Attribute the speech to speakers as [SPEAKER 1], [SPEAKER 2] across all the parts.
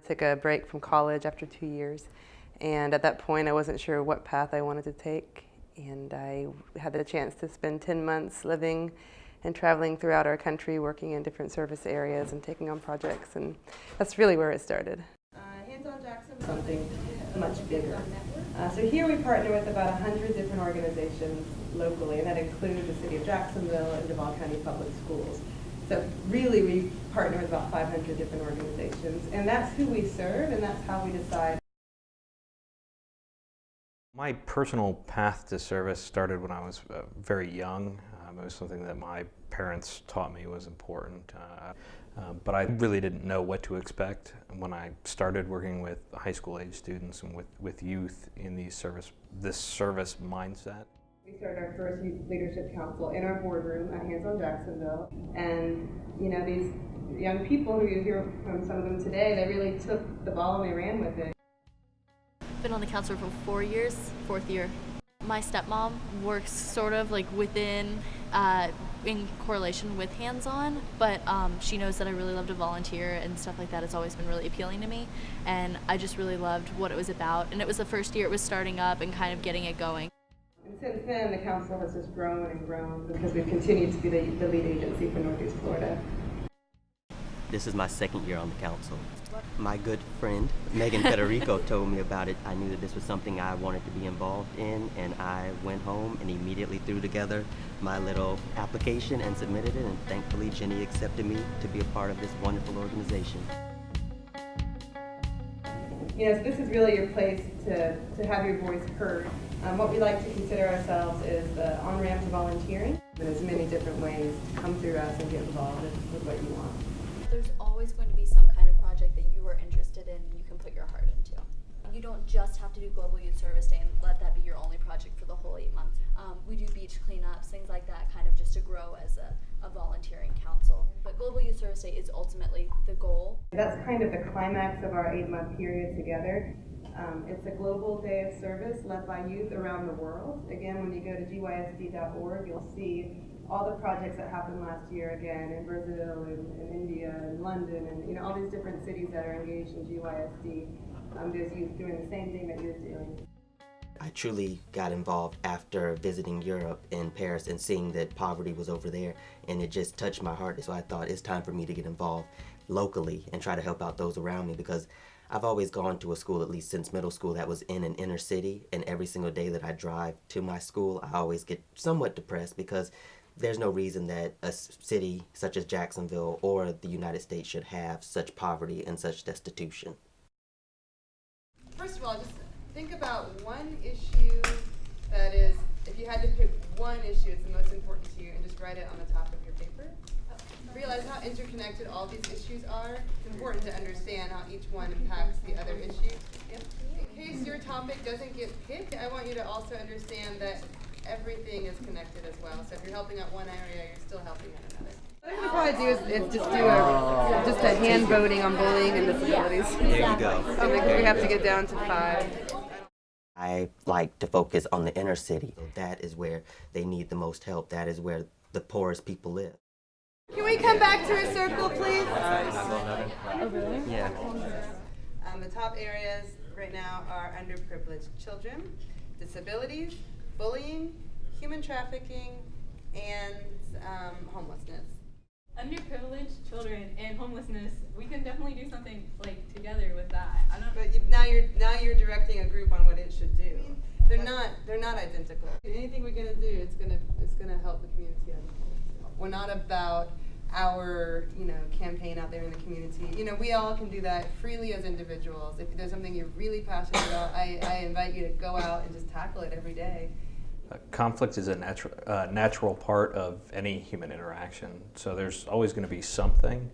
[SPEAKER 1] Took a break from college after 2 years, and at that point I wasn't sure what path I wanted to take, and I had the chance to spend 10 months living and traveling throughout our country, working in different service areas and taking on projects, and that's really where it started. HandsOn Jacksonville, something much bigger. So here we partner with about 100 different organizations locally, and that includes the city of Jacksonville and Duval County Public Schools. So really we partner with about 500 different organizations, and that's who we serve, and that's how we decide.
[SPEAKER 2] My personal path to service started when I was very young. It was something that my parents taught me was important, but I really didn't know what to expect when I started working with high school age students and with youth in this service mindset.
[SPEAKER 1] We started our first Youth Leadership Council in our boardroom at HandsOn Jacksonville, and these young people who you hear from some of them today, they really took the ball and they ran with it.
[SPEAKER 3] Been on the council for 4 years, 4th year. My stepmom works sort of like within, in correlation with HandsOn, but she knows that I really love to volunteer and stuff like that. It's always been really appealing to me, and I just really loved what it was about. And it was the first year it was starting up and kind of getting it going.
[SPEAKER 1] And since then, the council has just grown and grown because we've continued to be the lead agency for Northeast Florida.
[SPEAKER 4] This is my 2nd year on the council. My good friend, Megan Federico, told me about it. I knew that this was something I wanted to be involved in, and I went home and immediately threw together my little application and submitted it, and thankfully Jenny accepted me to be a part of this wonderful organization.
[SPEAKER 1] So this is really your place to have your voice heard. What we like to consider ourselves is the on-ramp to volunteering. There's many different ways to come through us and get involved with what you want.
[SPEAKER 3] There's always going to be some kind of project that you are interested in and you can put your heart into. You don't just have to do Global Youth Service Day and let that be your only project for the whole 8 months. We do beach cleanups, things like that, kind of just to grow as a volunteering council. But Global Youth Service Day is ultimately the goal.
[SPEAKER 1] That's kind of the climax of our 8-month period together. It's a global day of service led by youth around the world. Again, when you go to gysd.org, you'll see all the projects that happened last year, again, in Brazil, in India, in London, and all these different cities that are engaged in GYSD. There's youth doing the same thing that you're doing.
[SPEAKER 4] I truly got involved after visiting Europe and Paris and seeing that poverty was over there, and it just touched my heart. So I thought it's time for me to get involved locally and try to help out those around me, because I've always gone to a school, at least since middle school, that was in an inner city, and every single day that I drive to my school, I always get somewhat depressed because there's no reason that a city such as Jacksonville or the United States should have such poverty and such destitution.
[SPEAKER 1] First of all, just think about one issue that is, if you had to pick one issue that's the most important to you, and just write it on the top of your paper. Realize how interconnected all these issues are. It's important to understand how each one impacts the other issue. In case your topic doesn't get picked, I want you to also understand that everything is connected as well. So if you're helping out one area, you're still helping out another. What we probably do is just do a hand voting on bullying and disabilities.
[SPEAKER 4] There you go.
[SPEAKER 1] We have to get down to 5.
[SPEAKER 4] I like to focus on the inner city. That is where they need the most help. That is where the poorest people live.
[SPEAKER 1] Can we come back to a circle, please?
[SPEAKER 4] Oh, really? Yeah.
[SPEAKER 1] The top areas right now are underprivileged children, disabilities, bullying, human trafficking, and homelessness.
[SPEAKER 5] Underprivileged children and homelessness, we can definitely do something together with that.
[SPEAKER 1] But now you're directing a group on what it should do. They're not identical. Anything we're gonna do, it's gonna help the community as a whole. We're not about our campaign out there in the community. We all can do that freely as individuals. If there's something you're really passionate about, I invite you to go out and just tackle it every day.
[SPEAKER 2] Conflict is a natural part of any human interaction, so there's always going to be something,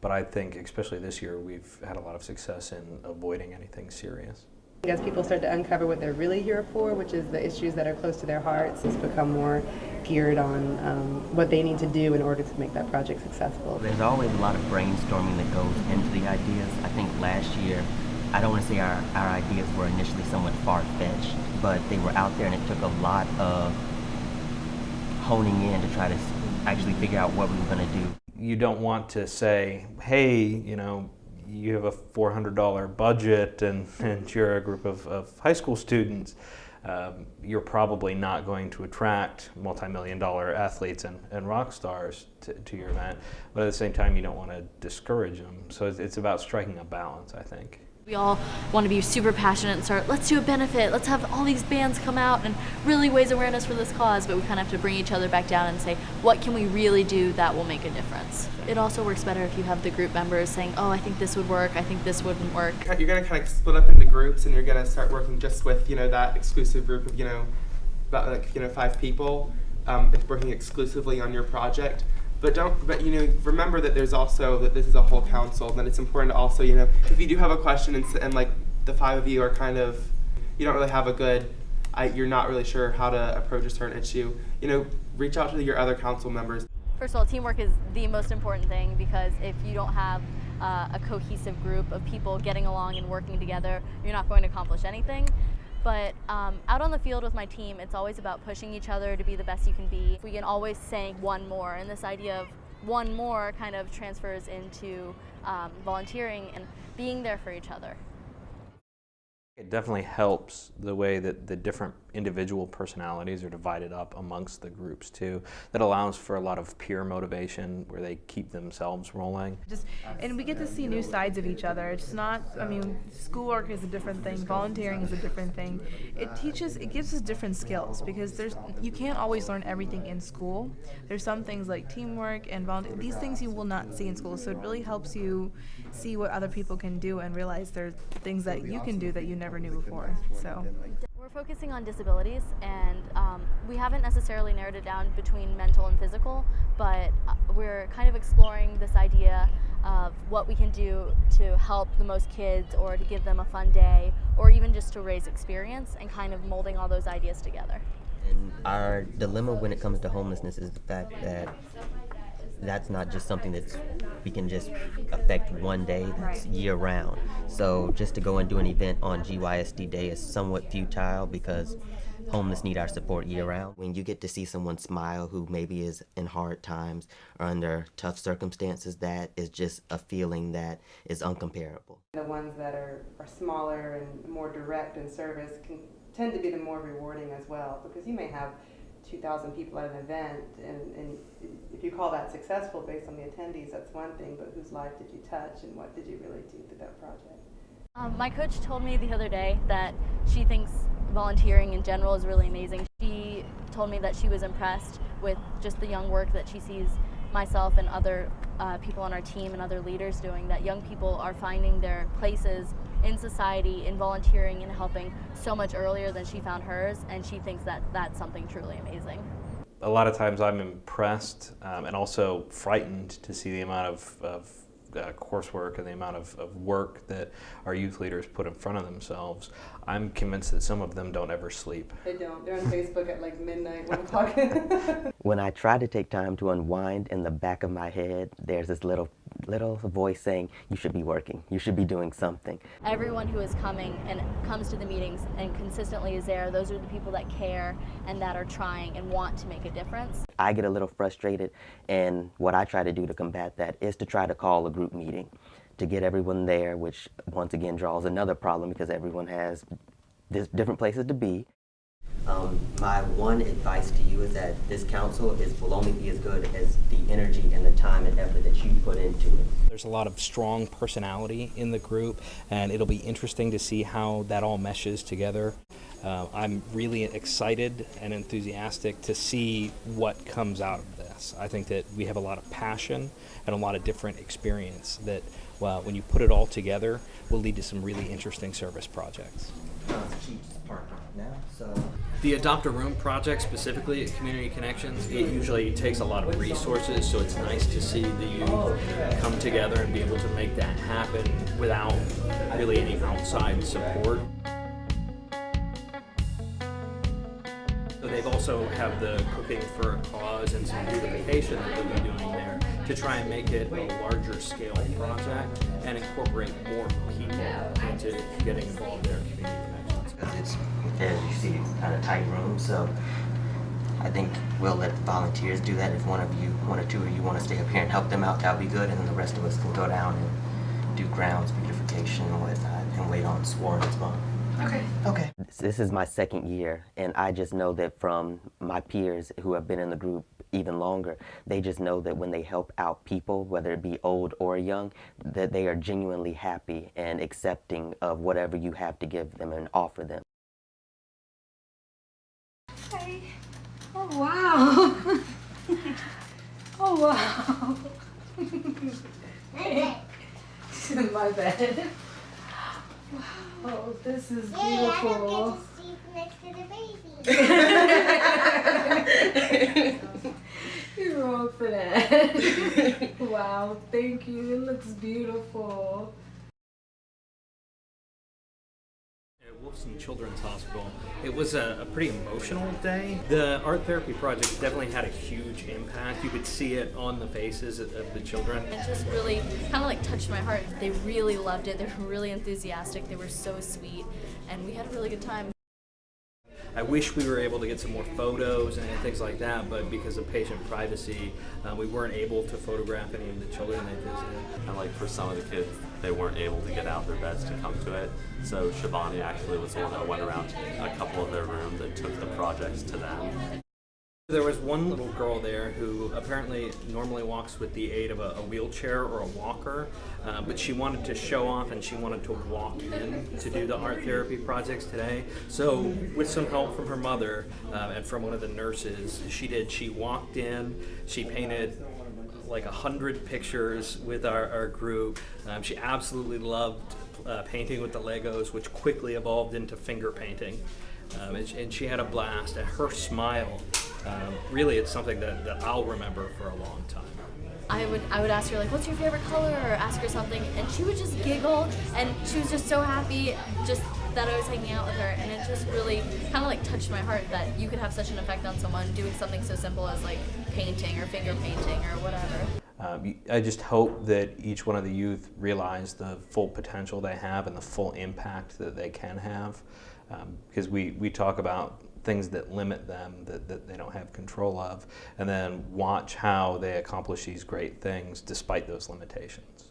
[SPEAKER 2] but I think especially this year we've had a lot of success in avoiding anything serious.
[SPEAKER 1] As people start to uncover what they're really here for, which is the issues that are close to their hearts, it's become more geared on what they need to do in order to make that project successful.
[SPEAKER 4] There's always a lot of brainstorming that goes into the ideas. I think last year, I don't want to say our ideas were initially somewhat far-fetched, but they were out there, and it took a lot of honing in to try to actually figure out what we were going to do.
[SPEAKER 2] You don't want to say, hey, you have a $400 budget and you're a group of high school students, you're probably not going to attract multi-million-dollar athletes and rock stars to your event, but at the same time you don't want to discourage them. So it's about striking a balance, I think.
[SPEAKER 3] We all want to be super passionate and start, let's do a benefit, let's have all these bands come out and really raise awareness for this cause, but we kind of have to bring each other back down and say, what can we really do that will make a difference? It also works better if you have the group members saying, oh, I think this would work, I think this wouldn't work.
[SPEAKER 6] You're going to kind of split up into groups, and you're going to start working just with, that exclusive group of, about 5 people, working exclusively on your project. But remember that there's also, that this is a whole council, and it's important to also, if you do have a question and like the 5 of you are kind of, you don't really have a good, you're not really sure how to approach a certain issue, reach out to your other council members.
[SPEAKER 3] First of all, teamwork is the most important thing, because if you don't have a cohesive group of people getting along and working together, you're not going to accomplish anything. But out on the field with my team, it's always about pushing each other to be the best you can be. We can always say one more, and this idea of one more kind of transfers into volunteering and being there for each other.
[SPEAKER 2] It definitely helps the way that the different individual personalities are divided up amongst the groups too. That allows for a lot of peer motivation where they keep themselves rolling.
[SPEAKER 7] And we get to see new sides of each other. It's not, schoolwork is a different thing, volunteering is a different thing. It gives us different skills, because you can't always learn everything in school. There's some things like teamwork and volunteering, these things you will not see in school, so it really helps you see what other people can do and realize there's things that you can do that you never knew before. So
[SPEAKER 3] we're focusing on disabilities, and we haven't necessarily narrowed it down between mental and physical, but we're kind of exploring this idea of what we can do to help the most kids, or to give them a fun day, or even just to raise experience, and kind of molding all those ideas together.
[SPEAKER 4] And our dilemma when it comes to homelessness is the fact that that's not just something that we can just affect one day, that's year round. So just to go and do an event on GYSD Day is somewhat futile, because homeless need our support year round. When you get to see someone smile who maybe is in hard times or under tough circumstances, that is just a feeling that is uncomparable.
[SPEAKER 1] The ones that are smaller and more direct in service can tend to be the more rewarding as well, because you may have 2,000 people at an event, and if you call that successful based on the attendees, that's one thing, but whose life did you touch, and what did you really do through that project?
[SPEAKER 3] My coach told me the other day that she thinks volunteering in general is really amazing. She told me that she was impressed with just the young work that she sees myself and other people on our team and other leaders doing, that young people are finding their places in society, in volunteering and helping so much earlier than she found hers, and she thinks that that's something truly amazing.
[SPEAKER 2] A lot of times I'm impressed and also frightened to see the amount of coursework and the amount of work that our youth leaders put in front of themselves. I'm convinced that some of them don't ever sleep.
[SPEAKER 1] They don't. They're on Facebook at like midnight, 1 o'clock.
[SPEAKER 4] When I try to take time to unwind, in the back of my head, there's this little voice saying, you should be working, you should be doing something.
[SPEAKER 3] Everyone who is coming and comes to the meetings and consistently is there, those are the people that care and that are trying and want to make a difference.
[SPEAKER 4] I get a little frustrated, and what I try to do to combat that is to try to call a group meeting to get everyone there, which once again draws another problem because everyone has different places to be. My one advice to you is that this council will only be as good as the energy and the time and effort that you put into it.
[SPEAKER 2] There's a lot of strong personality in the group, and it'll be interesting to see how that all meshes together. I'm really excited and enthusiastic to see what comes out of this. I think that we have a lot of passion and a lot of different experience that, when you put it all together, will lead to some really interesting service projects.
[SPEAKER 8] The Adopt a Room project, specifically at Community Connections, it usually takes a lot of resources, so it's nice to see the youth come together and be able to make that happen without really any outside support. They've also have the Cooking for a Cause and some beautification that they'll be doing there to try and make it a larger scale project and incorporate more people into getting involved in their community connections.
[SPEAKER 4] It's, as you see, kind of tight room, so I think we'll let the volunteers do that. If one or two of you want to stay up here and help them out, that would be good, and then the rest of us can go down and do grounds beautification and whatnot, and wait on sworn as well.
[SPEAKER 7] Okay.
[SPEAKER 4] Okay. This is my second year, and I just know that from my peers who have been in the group even longer, they just know that when they help out people, whether it be old or young, that they are genuinely happy and accepting of whatever you have to give them and offer them.
[SPEAKER 9] Okay. Oh, wow. Oh, wow. My bad. Wow, this is beautiful.
[SPEAKER 10] Yay, I don't get to sleep next to the baby.
[SPEAKER 9] You're wrong for that. Wow, thank you. It looks beautiful.
[SPEAKER 8] At Wolfson Children's Hospital, it was a pretty emotional day. The art therapy project definitely had a huge impact. You could see it on the faces of the children.
[SPEAKER 3] It just really kind of like touched my heart. They really loved it. They were really enthusiastic. They were so sweet, and we had a really good time.
[SPEAKER 8] I wish we were able to get some more photos and things like that, but because of patient privacy, we weren't able to photograph any of the children they visited.
[SPEAKER 11] And like for some of the kids, they weren't able to get out their beds to come to it. So Shivani actually was the one that went around to a couple of their rooms and took the projects to them.
[SPEAKER 8] There was one little girl there who apparently normally walks with the aid of a wheelchair or a walker, but she wanted to show off and she wanted to walk in to do the art therapy projects today. So with some help from her mother and from one of the nurses, she walked in, she painted like 100 pictures with our group. She absolutely loved painting with the Legos, which quickly evolved into finger painting. And she had a blast, and her smile, really it's something that I'll remember for a long time.
[SPEAKER 3] I would ask her like, what's your favorite color, or ask her something, and she would just giggle, and she was just so happy just that I was hanging out with her, and it just really kind of like touched my heart that you could have such an effect on someone doing something so simple as like painting or finger painting or whatever.
[SPEAKER 2] I just hope that each one of the youth realize the full potential they have and the full impact that they can have. Because we talk about things that limit them, that they don't have control of, and then watch how they accomplish these great things despite those limitations.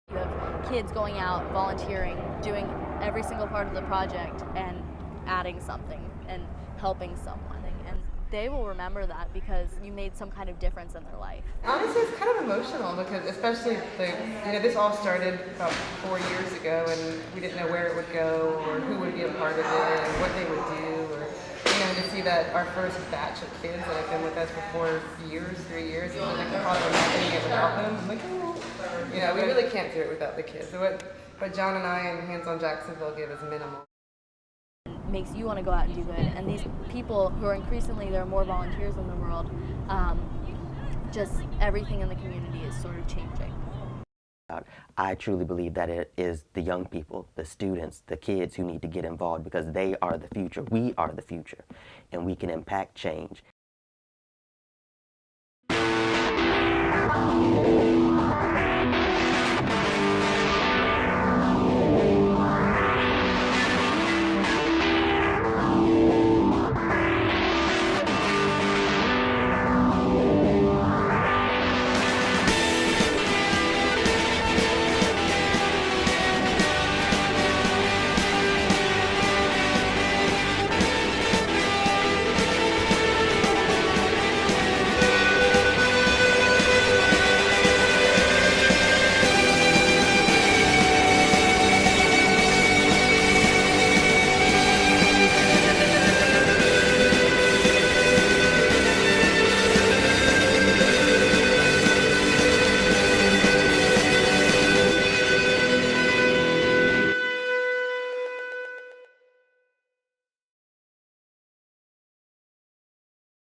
[SPEAKER 3] You have kids going out, volunteering, doing every single part of the project and adding something and helping someone. And they will remember that because you made some kind of difference in their life.
[SPEAKER 1] Honestly, it's kind of emotional because especially this all started about 4 years ago, and we didn't know where it would go or who would be a part of it and what they would do, or to see that our first batch of kids that have been with us for 3 years, and like the thought of imagining it without them, I'm like, oh, we really can't do it without the kids. So what John and I and HandsOn Jacksonville give is minimal.
[SPEAKER 3] Makes you want to go out and do good, and these people who are increasingly, there are more volunteers in the world, just everything in the community is sort of changing.
[SPEAKER 4] I truly believe that it is the young people, the students, the kids who need to get involved because they are the future. We are the future, and we can impact change.